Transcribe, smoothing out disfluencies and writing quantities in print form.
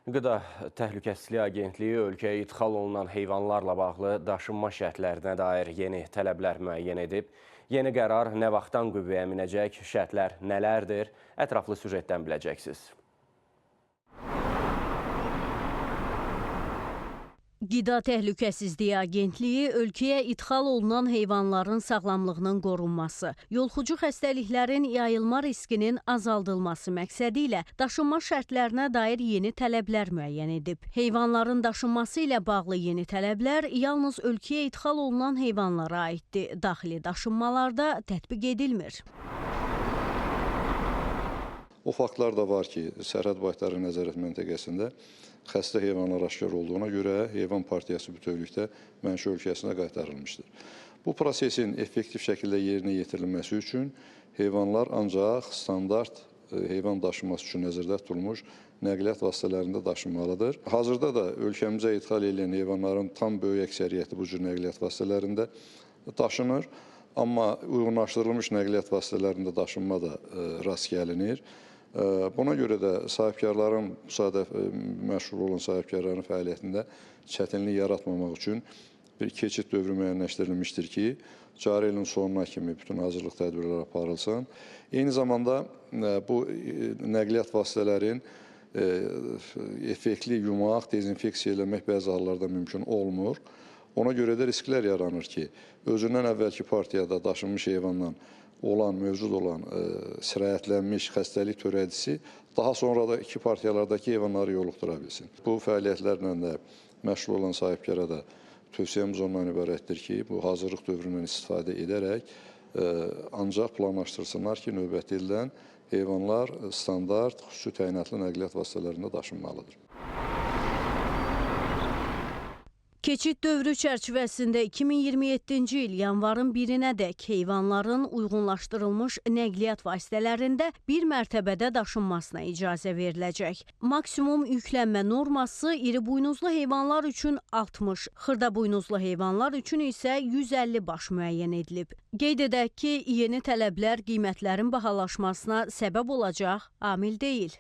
Qida Təhlükəsizliyi Agentliyi ölkəyə idxal olunan heyvanlarla bağlı daşınma şərtlərinə dair yeni tələblər müəyyən edib. Yeni qərar nə vaxtdan qüvvəyə minəcək, şərtlər nələrdir? Ətraflı süjetdən biləcəksiniz. Qida Təhlükəsizliyi Agentliyi ölkəyə idxal olunan heyvanların sağlamlığının qorunması, yolxucu xəstəliklərin yayılma riskinin azaldılması məqsədi ilə daşınma şərtlərinə dair yeni tələblər müəyyən edib. Heyvanların daşınması ilə bağlı yeni tələblər yalnız ölkəyə idxal olunan heyvanlara aiddir. Daxili daşınmalarda tətbiq edilmir. O faktlar da var ki, Sərhəd Baytarı Nəzarət Məntəqəsində xəstə heyvanlar aşkar olduğuna görə heyvan partiyası bütövlükdə mənşə ölkəsinə qaytarılmışdır. Bu prosesin effektiv şəkildə yerinə yetirilməsi üçün heyvanlar ancaq standart heyvan daşınması üçün nəzərdə tutulmuş nəqliyyat vasitələrində daşınmalıdır. Hazırda da ölkəmizə idxal edilən heyvanların tam böyük əksəriyyəti bu cür nəqliyyat vasitələrində daşınır. Amma uyğunlaşdırılmış nəqliyyat vasitələrində daşınma da rast gəlinir. Buna görə də sahibkarların, məşğul olan sahibkarların fəaliyyətində çətinlik yaratmamaq üçün bir keçid dövrü müəyyənləşdirilmişdir ki, cari ilin sonuna kimi bütün hazırlıq tədbirləri aparılsın. Eyni zamanda bu nəqliyyat vasitələrin effektli yumaq, dezinfeksiya eləmək bəzi hallarda mümkün olmur. Ona görə də risklər yaranır ki, özündən əvvəlki partiyada daşınmış heyvandan mövcud olan sirayətlənmiş xəstəlik törədicisi daha sonra da iki partiyalardakı heyvanları yoluxdura bilsin. Bu fəaliyyətlərlə də məşğul olan sahibkara da tövsiyəmiz ondan ibarətdir ki, bu hazırlıq dövründən istifadə edərək ancaq planlaşdırsınlar ki, növbəti ildən heyvanlar standart, xüsusi təyinatlı nəqliyyat vasitələrində daşınmalıdır. Keçid dövrü çərçivəsində 2027-ci il yanvarın 1-nədək heyvanların uyğunlaşdırılmış nəqliyyat vasitələrində bir mərtəbədə daşınmasına icazə veriləcək. Maksimum yüklənmə norması iri buynuzlu heyvanlar üçün 60, xırdabuynuzlu heyvanlar üçün isə 150 baş müəyyən edilib. Qeyd edək ki, yeni tələblər qiymətlərin bahalaşmasına səbəb olacaq amil deyil.